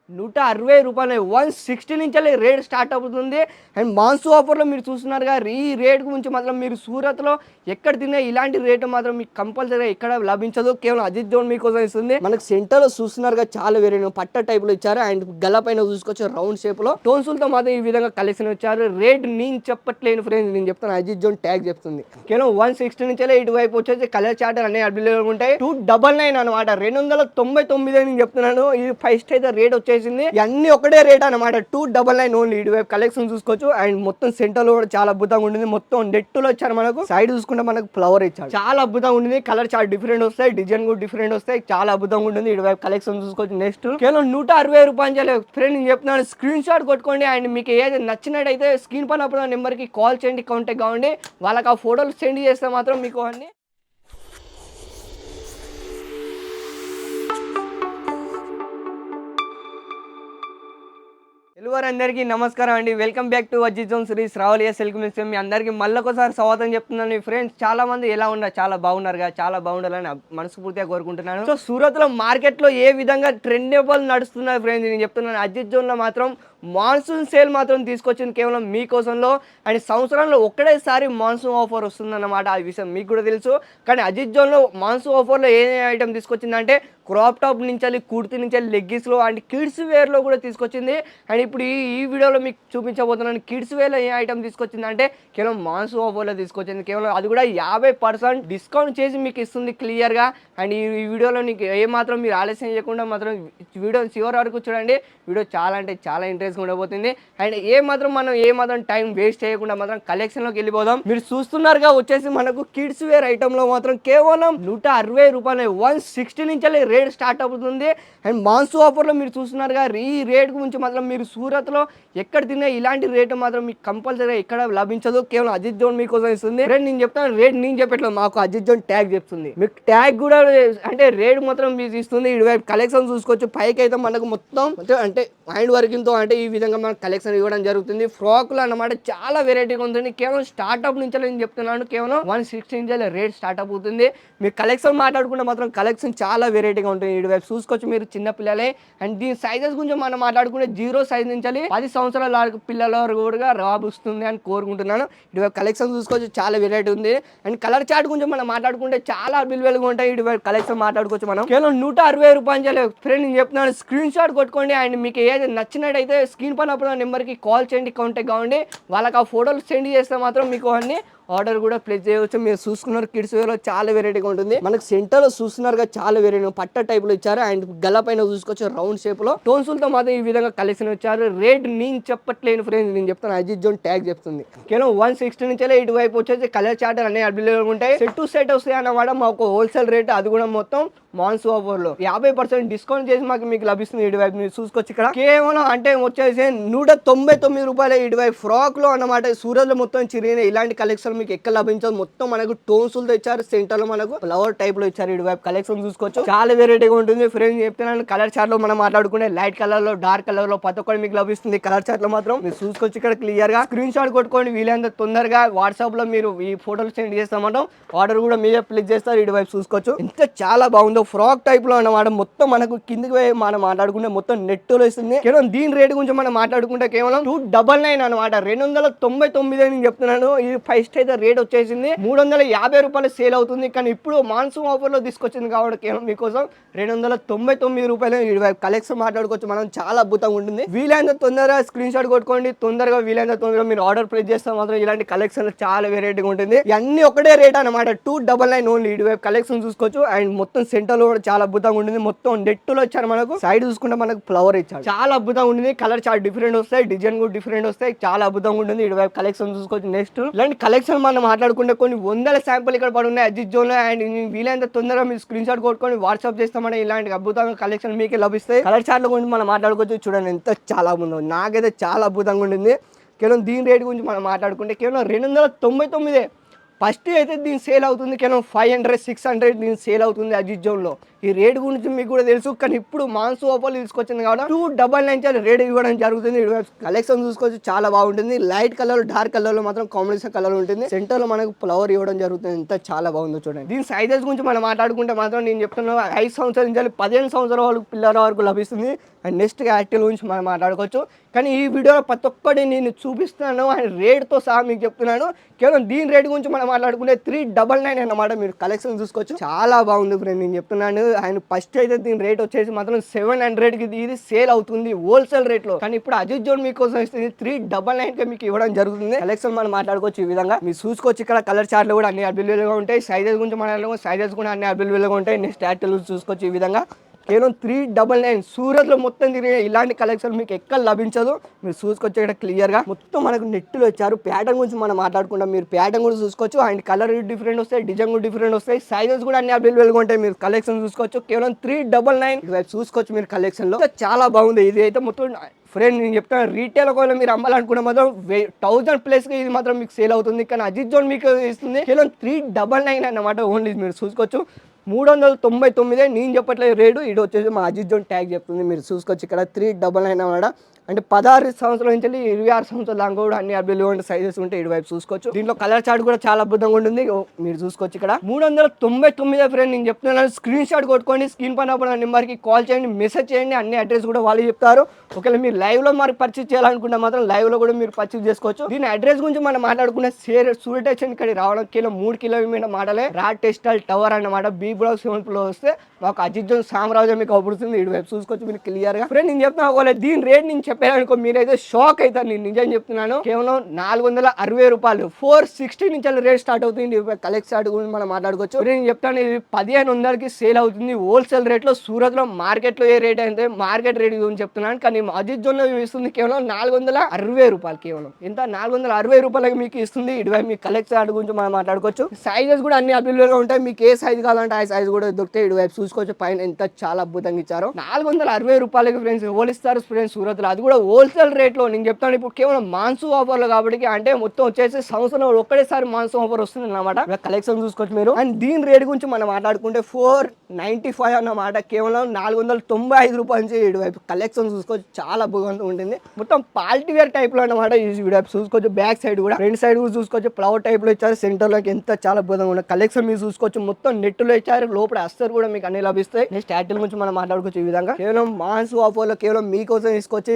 రూ. 160 160 నుంచి rate start అవుతుంది. అండ్ మాన్సూన్ ఆఫర్లో మీరు చూస్తున్నారుగా ఈ రేట్ గురించి మాత్రం మీరు సూరత్లో ఎక్కడ తినే ఇలాంటి రేటు మాత్రం మీకు కంపల్సరీగా ఎక్కడ లభించదు. కేవలం అజిత్ జోన్ మీకోసం ఇస్తుంది. మనకు సెంటర్లో చూస్తున్నారుగా చాలా వేరే పట్ట టైప్లో ఇచ్చారు. అండ్ గల పైన చూసుకొచ్చి రౌండ్ షేప్లో టోన్సులతో మాత్రం ఈ విధంగా కలెక్షన్ ఇచ్చారు. రేట్ నేను చెప్పట్లేను ఫ్రెండ్స్, నేను చెప్తాను అజిత్ జోన్ ట్యాగ్ చెప్తుంది. కేవలం 160 నుంచి ఇటువైపు వచ్చేసి కలర్ చార్టర్ అన్ని అవైలబుల్ ఉంటాయి. 299 అనమాట, 299 నేను చెప్తున్నాను. ఇది ఫస్ట్ అయితే రేట్ వచ్చేసింది. అన్ని ఒకటే రేట్ అనమాట, 299 ఓన్లీ. ఇటువైపు కలెక్షన్ చూసుకోవచ్చు. అండ్ మొత్తం సెంటర్ లో కూడా చాలా అద్భుతంగా ఉంటుంది. మొత్తం నెట్టులో వచ్చారు. మనకు సైడ్ చూసుకుంటే మనకు ఫ్లవర్ ఇచ్చారు. చాలా అద్భుతంగా ఉంటుంది. కలర్ చాలా డిఫరెంట్ వస్తాయి, డిజైన్ కూడా డిఫరెంట్ వస్తాయి. చాలా అద్భుతంగా ఉంటుంది. ఇటువైపు కలెక్షన్ చూసుకోవచ్చు. నెక్స్ట్ కేవలం రూ. 160 ఫ్రెండ్ నేను చెప్తున్నాను. స్క్రీన్ షాట్ కొట్టుకోండి. అండ్ మీకు ఏదైతే నచ్చినట్టయితే స్క్రీన్ పైన నెంబర్ కి కాల్ చేయండి, కాంటాక్ట్ కావండి. వాళ్ళకి ఆ ఫోటోలు సెండ్ చేస్తే మాత్రం మీకు అన్ని అందరికీ నమస్కారం అండి. Welcome back to Ajith zone series Ravalia silk mills. మీ అందరికీ మళ్ళొకసారి స్వాగతం చెప్తున్నాను. ఫ్రెండ్స్ చాలా మంది ఎలా ఉన్నారు, చాలా బాగున్నారుగా, చాలా బాగుండాలని మనస్ఫూర్తిగా కోరుకుంటున్నాను. సో సూరత్ లో మార్కెట్ లో ఏ విధంగా ట్రెండబుల్ నడుస్తున్నాయి ఫ్రెండ్స్ నేను చెప్తున్నాను. అజిత్ జోన్ లో మాత్రం మాన్సూన్ సేల్ మాత్రం తీసుకొచ్చింది కేవలం మీకోసంలో. అండ్ సంవత్సరంలో ఒక్కడేసారి మాన్సూన్ ఆఫర్ వస్తుందన్నమాట. ఆ విషయం మీకు కూడా తెలుసు. కానీ అజిత్ జోన్లో మాన్సూన్ ఆఫర్లో ఏ ఐటమ్ తీసుకొచ్చిందంటే క్రాప్ టాప్ నుంచి కుర్తీ నుంచి లెగ్గిస్లో అండ్ కిడ్స్ వేర్లో కూడా తీసుకొచ్చింది. అండ్ ఇప్పుడు ఈ వీడియోలో మీకు చూపించబోతున్నాను. కిడ్స్ వేర్లో ఏ ఐటమ్ తీసుకొచ్చిందంటే కేవలం మాన్సూన్ ఆఫర్లో తీసుకొచ్చింది. కేవలం అది కూడా 50% డిస్కౌంట్ చేసి మీకు ఇస్తుంది క్లియర్గా. అండ్ ఈ వీడియోలో నీకు ఏమాత్రం మీరు ఆలస్యం చేయకుండా మాత్రం వీడియో చివరి వరకు చూడండి. వీడియో చాలా అంటే చాలా ఇంట్రెస్ట్గా ఉండబోతుంది. అండ్ ఏ మాత్రం టైం వేస్ట్ చేయకుండా మాత్రం కలెక్షన్లోకి వెళ్ళిపోదాం. మీరు చూస్తున్నారుగా వచ్చేసి మనకు కిడ్స్ వేర్ ఐటెంలో మాత్రం కేవలం రూ. 160 నుంచి రేట్ స్టార్ట్ అవుతుంది. అండ్ మాన్సూన్ ఆఫర్లో మీరు చూస్తున్నారుగా ఈ రేట్ గురించి మాత్రం మీరు సూరత్లో ఎక్కడ తినే ఇలాంటి రేటు మాత్రం మీకు కంపల్సరీగా ఎక్కడ లభించదు. కేవలం అజిత్ జోన్ మీకోసం ఇస్తుంది. రేట్ నేను చెప్తాను, రేట్ నేను చెప్పట్లేదు, మాకు అజిత్ జోన్ ట్యాగ్ చెప్తుంది. మీకు ట్యాగ్ కూడా అంటే రేట్ మాత్రం మీకు ఇస్తుంది. ఇటువైపు కలెక్షన్ చూసుకోవచ్చు. పైకి అయితే మనకు మొత్తం అంటే హ్యాండ్ వర్కింగ్తో అంటే ఈ విధంగా మనకు కలెక్షన్ ఇవ్వడం జరుగుతుంది. ఫ్రాక్లు అన్నమాట చాలా వెరైటీగా ఉంటుంది. కేవలం స్టార్ట్అప్ నుంచి నేను చెప్తున్నాను. కేవలం 160 నుంచి రేట్ స్టార్ట్అప్ అవుతుంది. మీరు కలెక్షన్ మాట్లాడుకుంటే మాత్రం కలెక్షన్ చాలా వెరైటీగా ఉంటుంది. ఇటువైపు చూసుకోవచ్చు. మీరు చిన్న పిల్లలే. అండ్ దీని సైజెస్ గురించి మనం మాట్లాడుకుంటే 0 సైజ్ నుంచి 10 సంవత్సరాల పిల్లల వరకు కూడా రాబుస్తుంది అని కోరుకుంటున్నాను. ఇటువైపు కలెక్షన్ చూసుకోవచ్చు. చాలా వెరైటీ ఉంది. అండ్ కలర్ చార్ట్ గురించి మనం మాట్లాడుకుంటే చాలా విలువలుగా ఉంటాయి. ఇటువైపు కలెక్షన్ మాట్లాడుకోవచ్చు. మనం కేవలం రూ. 160 ఫ్రెండ్ నేను చెప్తున్నాను. స్క్రీన్ షాట్ కొట్టుకోండి. అండ్ మీకు ఏదైతే నచ్చినట్టయితే స్క్రీన్ పైన నెంబర్కి కాల్ చేయండి, కాంటాక్ట్ కావండి. వాళ్ళకి ఆ ఫోటోలు సెండ్ చేస్తే మాత్రం మీకు అన్ని ఆర్డర్ కూడా ప్లేస్ చేయవచ్చు. మీరు చూసుకున్నారు కిడ్స్ వేర్లో చాలా వెరైటీగా ఉంటుంది. మనకు సెంటర్లో చూస్తున్నారుగా చాలా వెరైటీ పట్ట టైప్లో ఇచ్చారు. అండ్ గల పైన చూసుకొచ్చి రౌండ్ షేప్లో టోన్సులతో మాత్రం ఈ విధంగా కలెక్షన్ ఇచ్చారు. రేట్ నేను చెప్పట్లేను ఫ్రెండ్స్, నేను చెప్తాను అజిత్ జోన్ ట్యాగ్ చెప్తుంది. కేవలం 160 నుంచి ఇటువైపు వచ్చేసి కలర్ చార్టర్ అన్ని అవైలబుల్ ఉంటాయి. సెట్ టు సెట్ వస్తాయి అన్నమాట. మాకు హోల్సేల్ రేట్, అది కూడా మొత్తం మాన్సూన్ ఆఫర్లో 50% డిస్కౌంట్ చేసి మీకు లభిస్తుంది. ఇటువైపు మీరు చూసుకోవచ్చు. ఇక్కడ కేవలం అంటే వచ్చేసి రూ. 199 ఇటువైపు ఫ్రాక్ లో అన్నమాట. సూరత్ లో మొత్తం చిరిగిన ఇలాంటి కలెక్షన్ మీకు ఎక్కడ లభించదు. మొత్తం మనకు టోన్సులతో ఇచ్చారు. సెంటర్ లో మనకు ఫ్లవర్ టైప్ లో ఇచ్చారు. ఇటువైపు కలెక్షన్ చూసుకోవచ్చు. చాలా వెరైటీగా ఉంటుంది. ఫ్రెండ్స్ చెప్తున్నాను. కలర్ చార్ట్ లో మనం మాట్లాడుకునే లైట్ కలర్ లో, డార్క్ కలర్ లో ప్రతి ఒక్కటి మీకు లభిస్తుంది. కలర్ చార్ట్ లో మాత్రం మీరు చూసుకోవచ్చు. ఇక్కడ క్లియర్ గా స్క్రీన్ షాట్ కొట్టుకోండి. వీలైనంత తొందరగా వాట్సాప్ లో మీరు ఈ ఫోటోలు సెండ్ చేస్తామంటాం. ఆర్డర్ కూడా మీరే ప్లేస్ చేస్తారు. ఇటువైపు చూసుకోవచ్చు. ఎంత చాలా బాగుందో. ఫ్రాక్ టైప్ లో అన్నమాట. మొత్తం మనకు కిందికి మనం మాట్లాడుకుంటే మొత్తం నెట్లో ఇస్తుంది. కేవలం దీని రేట్ గురించి మనం మాట్లాడుకుంటే కేవలం 299 అనమాట, 299 నేను చెప్తున్నాను. ఇది ఫస్ట్ అయితే రేట్ వచ్చేసింది. 350 రూపాయలు సేల్ అవుతుంది. కానీ ఇప్పుడు మాన్సూన్ ఆఫర్ లో తీసుకొచ్చింది కాబట్టి కేవలం మీకోసం 299 రూపాయలు. కలెక్షన్ మాట్లాడుకోవచ్చు మనం. చాలా అద్భుతంగా ఉంటుంది. వీలైనంత తొందరగా స్క్రీన్ షాట్ కొట్టుకోండి. తొందరగా వీలైనంత తొందరగా మీరు ఆర్డర్ ప్లేస్ చేస్తే మాత్రం ఇలాంటి కలెక్షన్ చాలా వెరైటీగా ఉంటుంది. అన్ని ఒకటే రేట్ అనమాట, 299 ఓన్లీ. ఇటువైపు కలెక్షన్ చూసుకోవచ్చు. అండ్ మొత్తం సెంటర్ లో కూడా చాలా అద్భుతంగా ఉంటుంది. మొత్తం నెట్టులో వచ్చారు. మనకు సైడ్ చూసుకుంటే మనకు ఫ్లవర్ ఇచ్చారు. చాలా అద్భుతంగా ఉంటుంది. కలర్ చాలా డిఫరెంట్ వస్తాయి, డిజైన్ కూడా డిఫరెంట్ వస్తాయి. చాలా అద్భుతంగా ఉంటుంది. ఇటువైపు కలెక్షన్ చూసుకోవచ్చు. నెక్స్ట్ ఇలాంటి కలెక్షన్ మనం మాట్లాడుకుంటే కొన్ని వందల శాంపుల్ ఇక్కడ పడి ఉన్నాయి అజిత్ జోన్ లో. అండ్ వీలైనంత తొందరగా మీరు స్క్రీన్ షాట్ కొట్టుకొని వాట్సాప్ చేస్తామంటే ఇలాంటి అద్భుతంగా కలెక్షన్ మీకే లభిస్తాయి. కలర్ చార్ట్ల గురించి మనం మాట్లాడుకోవచ్చు. చూడండి ఎంత చాలా ఉందో. నాకైతే చాలా అద్భుతంగా ఉంటుంది. కేవలం దీని రేట్ గురించి మనం మాట్లాడుకుంటే కేవలం 299 ఫస్ట్ అయితే దీని సేల్ అవుతుంది కేవలం 500-600 దీని సేల్ అవుతుంది అజిత్ జోన్లో. ఈ రేట్ గురించి మీకు కూడా తెలుసు, కానీ ఇప్పుడు మాన్సూన్ ఆఫర్లు తీసుకొచ్చింది కాబట్టి 299 రేట్ ఇవ్వడం జరుగుతుంది. కలెక్షన్ చూసుకోవచ్చు, చాలా బాగుంటుంది. లైట్ కలర్ డార్క్ కలర్ లో మాత్రం కాంబినేషన్ కలర్ ఉంటుంది. సెంటర్ లో మనకు ఫ్లవర్ ఇవ్వడం జరుగుతుంది. ఎంత చాలా బాగుందో చూడండి. దీని సైజెస్ గురించి మనం మాట్లాడుకుంటే మాత్రం నేను చెప్తున్నా 5 సంవత్సరాల నుంచి 15 సంవత్సరాల వరకు పిల్లల వరకు లభిస్తుంది. అండ్ నెక్స్ట్ యాక్టివ్ గురించి మనం మాట్లాడుకోవచ్చు. కానీ ఈ వీడియోలో ప్రతి ఒక్కటి నేను చూపిస్తున్నాను అండ్ రేట్తో సహా మీకు చెప్తున్నాను. కేవలం దీని రేట్ గురించి మనం మాట్లాడుకుంటే 399 అన్నమాట. మీరు కలెక్షన్ చూసుకోవచ్చు, చాలా బాగుంది ఫ్రెండ్. నేను చెప్తున్నాను ఆయన ఫస్ట్ అయితే దీని రేట్ వచ్చేసి మాత్రం 700కి ఇది సేల్ అవుతుంది హోల్సేల్ రేట్లో. కానీ ఇప్పుడు అజిత్ జోన్ మీకోసం ఇస్తుంది 399కి మీకు ఇవ్వడం జరుగుతుంది. కలెక్షన్ మనం మాట్లాడుకోవచ్చు ఈ విధంగా. మీరు చూసుకోవచ్చు ఇక్కడ కలర్ చార్ట్లు కూడా అన్ని అవైలబుల్గా ఉంటాయి. సైజెస్ గురించి మాట్లాడుకో సైజెస్ కూడా అన్ని అవైలబుల్గా ఉంటాయి. నెక్స్ట్ యాక్టివ్ చూసుకోవచ్చు ఈ విధంగా. కేవలం 399. సూరత్లో మొత్తం తిరిగే ఇలాంటి కలెక్షన్ మీకు ఎక్కడ లభించదు. మీరు చూసుకోవచ్చు ఇక్కడ క్లియర్గా మొత్తం మనకు నెట్లో ఇచ్చారు. ప్యాటర్న్ గురించి మనం మాట్లాడుకుంటాం. మీరు ప్యాటర్న్ కూడా చూసుకోవచ్చు. అండ్ కలర్ డిఫరెంట్ వస్తాయి, డిజైన్ కూడా డిఫరెంట్ వస్తాయి, సైజెస్ కూడా అన్ని అవైలబుల్గా ఉంటాయి. మీరు కలెక్షన్ చూసుకోవచ్చు. కేవలం 399 చూసుకోవచ్చు మీరు కలెక్షన్లో. చాలా బాగుంది. ఇది అయితే మొత్తం ఫ్రెండ్ నేను చెప్తాను, రీటైల్ ఒకవేళ మీరు అమ్మాలనుకున్న మాత్రం 1000+ ఇది మాత్రం మీకు సేల్ అవుతుంది. కానీ అజిత్ జోన్ మీకు ఇస్తుంది కేవలం 399 అన్నమాట. ఓన్లీ మీరు చూసుకోవచ్చు 399. నేను చెప్పట్లేదు రేటు, ఇది వచ్చేసి మా అజిత్ జోన్ ట్యాగ్ చెప్తుంది. మీరు చూసుకోవచ్చు ఇక్కడ 399 అన్నమాట. అంటే 16 సంవత్సరాల నుంచి 26 సంవత్సరాల దాకా కూడా అన్ని అవైలబుల్ సైజెస్ ఉంటాయి. ఇటువైపు చూసుకోవచ్చు. దీంట్లో కలర్ చార్ట్ కూడా చాలా అద్భుతంగా ఉంటుంది. మీరు చూసుకోవచ్చు ఇక్కడ 399 ఫ్రెండ్. నేను చెప్తున్నాను, స్క్రీన్ షాట్ కొట్టుకోండి. స్క్రీన్ పైన నెంబర్కి కాల్ చేయండి, మెసేజ్ చేయండి. అన్ని అడ్రస్ కూడా వాళ్ళు చెప్తారు. ఒకవేళ మీరు లైవ్ లో మరి పర్చేస్ చేయాలనుకుంటే మాత్రం లైవ్ లో కూడా మీరు పర్చేస్ చేసుకోవచ్చు. దీని అడ్రస్ గురించి మనం మాట్లాడుకున్న సూరత్ స్టేషన్ ఇక్కడ రావడం కేవలం 3 కిలోమీటర్ మాటలే. రాడ్ టెస్టల్ టవర్ అన్నమాట. బీ బ్లాక్ 7 ఫ్లోర్ వస్తే మాకు అజిత్ జోన్ సామ్రాజ్యం మీకు అవుతుంది. ఇటువైపు చూసుకోవచ్చు మీరు క్లియర్ గా. ఫ్రెండ్ నేను చెప్తున్నా, ఒకవేళ దీని రేట్ నేను చెప్పానుకో మీరైతే షాక్ అవుతారు. నేను నిజం చెప్తున్నాను. కేవలం 460 రూపాయలు 460 నుంచి రేట్ స్టార్ట్ అవుతుంది. కలెక్ట్ స్టార్ట్ గురించి మనం మాట్లాడుకోవచ్చు. నేను చెప్తాను, ఇది 1500కి సేల్ అవుతుంది హోల్సేల్ రేట్ లో. సూరత్ లో మార్కెట్ లో ఏ రేట్ అయితే మార్కెట్ రేట్ గురించి చెప్తున్నాను. కానీ అజిత్ జోన్ లో ఇస్తుంది కేవలం 460 రూపాయలు. కేవలం ఎంత 460 రూపాయలకి మీకు ఇస్తుంది. ఇటువైపు మీ కలెక్ట్ స్టార్ట్ గురించి మనం మాట్లాడుకోవచ్చు. సైజెస్ కూడా అన్ని అవైలబుల్ గా ఉంటాయి. మీకు ఏ సైజ్ కావాలంటే ఆ సైజ్ కూడా దొరుకుతాయి. ఇటువైపు చూసుకోవచ్చు పైన ఎంత చాలా అద్భుతంగా ఇచ్చారు. 460 రూపాయలకి ఫ్రెండ్స్ హోలిస్తారు ఫ్రెండ్స్ సూరత్ లో. అది కూడా హోల్సేల్ రేట్ లో. నేను చెప్తాను ఇప్పుడు కేవలం మాన్సూన్ ఆఫర్లు కాబట్టి, అంటే మొత్తం వచ్చేసి సంవత్సరం ఒక్కడేసారి మాన్సూన్ ఆఫర్ వస్తుంది అన్నమాట. కలెక్షన్ చూసుకోవచ్చు మీరు. అండ్ దీని రేట్ గురించి మనం మాట్లాడుకుంటే 495 అన్నమాట. కేవలం 495 రూపాయల నుంచి ఇటువైపు కలెక్షన్ చూసుకోవచ్చు, చాలా బాగుంది ఉంటుంది. మొత్తం పార్టీ వేర్ టైప్ లో అన్నమాట. ఇటువైపు చూసుకోవచ్చు. బ్యాక్ సైడ్ కూడా ఫ్రంట్ సైడ్ కూడా చూసుకోవచ్చు. ఫ్లవర్ టైప్ లో ఇచ్చారు. సెంటర్ లోకి ఎంత చాలా అద్భుతంగా ఉంది కలెక్షన్ మీరు చూసుకోవచ్చు. మొత్తం నెట్ లో ఇచ్చారు. లోపల అస్తర్ కూడా మీకు అన్ని లభిస్తాయి. నెక్స్ట్ టైటిల్ గురించి మనం మాట్లాడుకోవచ్చు ఈ విధంగా. కేవలం మాన్సూన్ ఆఫర్ లో కేవలం మీకోసం తీసుకొచ్చి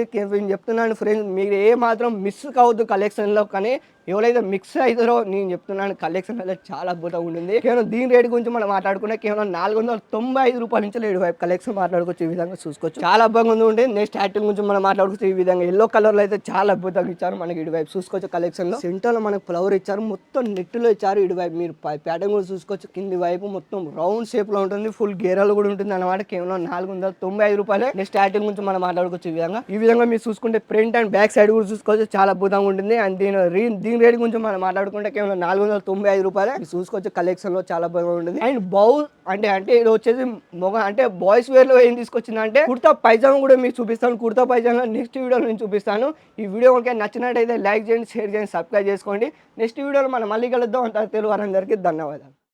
చెప్తున్నాను ఫ్రెండ్స్, మీరు ఏ మాత్రం మిస్ కావద్దు కలెక్షన్ లో. కానీ ఎవరైతే మిక్స్ అవుతారో నేను చెప్తున్నాను, కలెక్షన్ అయితే చాలా అద్భుతంగా ఉంటుంది. కేవలం దీని రేట్ గురించి మనం మాట్లాడుకునే కేవలం 495 రూపాయల నుంచి 7 కలెక్షన్ మాట్లాడుకోవచ్చు. ఈ విధంగా చూసుకోవచ్చు, చాలా అద్భుతంగా ఉంటుంది. నెక్స్ట్ యాక్టివ్ గురించి మనం మాట్లాడుకోవచ్చు. ఈ విధంగా ఎల్లో కలర్ లో అయితే చాలా అద్భుతంగా ఇచ్చారు. మనకి ఇటువైపు చూసుకోవచ్చు కలెక్షన్ లో. సెంటర్ లో మనకు ఫ్లవర్ ఇచ్చారు, మొత్తం నెట్ లో ఇచ్చారు. ఇటువైపు మీరు ప్యాటర్న్ కూడా చూసుకోవచ్చు. కింది వైపు మొత్తం రౌండ్ షేప్ లో ఉంటుంది. ఫుల్ గేరాలు కూడా ఉంటుంది అన్నమాట. కేవలం 495 రూపాయలే. నెక్స్ట్ యాక్టివ్ గురించి మనం మాట్లాడుకోవచ్చు ఈ విధంగా మీరు చూసుకుంటే ఫ్రంట్ అండ్ బ్యాక్ సైడ్ కూడా చూసుకోవచ్చు, చాలా అద్భుతంగా ఉంటుంది. అండ్ దీని రేట్ గురించి మనం మాట్లాడుకుంటే కేవలం 495 రూపాయలే. చూసుకోవచ్చు కలెక్షన్ లో చాలా బాగా ఉంటుంది. అండ్ బౌల్ అంటే ఇది వచ్చేసి అంటే బాయ్స్ వేర్ లో ఏం తీసుకొచ్చిందంటే కుర్తా పైజామా కూడా మీకు చూపిస్తాను. కుర్తా పైజామా నెక్స్ట్ వీడియోలో నేను చూపిస్తాను. ఈ వీడియో కనుక నచ్చినట్టయితే లైక్ చేయండి, షేర్ చేయండి, సబ్స్క్రైబ్ చేసుకోండి. నెక్స్ట్ వీడియోలో మనం మళ్ళీ కలుద్దాం. అంటారు తెలుగు వారందరికీ ధన్యవాదాలు.